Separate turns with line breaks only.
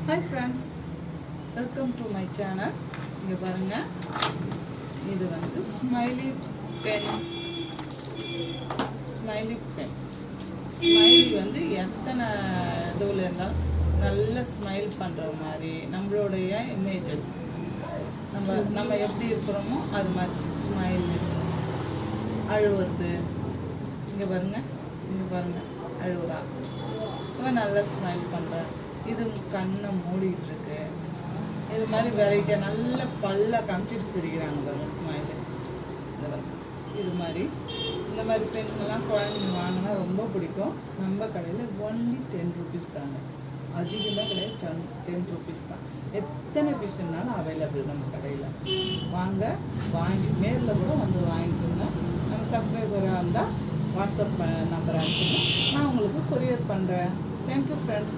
Hi friends, welcome to my channel. இங்க பாருங்க, இது வந்து ஸ்மைலி பென். ஸ்மைலி வந்து எத்தனை இதுல இருந்தாலும் நல்ல ஸ்மைல் பண்ற மாதிரி நம்மளுடைய இமேஜஸ் நம்ம எப்படி இருக்கிறோமோ அது மாதிரி ஸ்மைல் அழுவுறது. இங்க பாருங்க அழுவுறா. இவன் நல்லா ஸ்மைல் பண்றான். இது கண்ணை மூடிட்டு இருக்கு. இது மாதிரி வெரைட்டியாக நல்ல பல்ல காமிச்சிட்டு சிரிக்கிறாங்க பாருங்க ஸ்மைலு. இது மாதிரி இந்த மாதிரி பெண்கள்லாம் குழந்தைங்க வாங்கினா ரொம்ப பிடிக்கும். நம்ம கடையில் ஒன்லி 10 rupees தாங்க, அதிகமாக கிடையாது. 10 rupees தான். எத்தனை பீஸ்னாலும் அவைலபிள் நம்ம கடையில். வாங்கி நேரில் கூட வந்து வாங்கிக்கோங்க. நம்ம சப்ஸ்கிரைபராக இருந்தால் வாட்ஸ்அப் நம்பர் அனுப்புங்க, நான் உங்களுக்கு கொரியர் பண்ணுறேன். Thank you friend.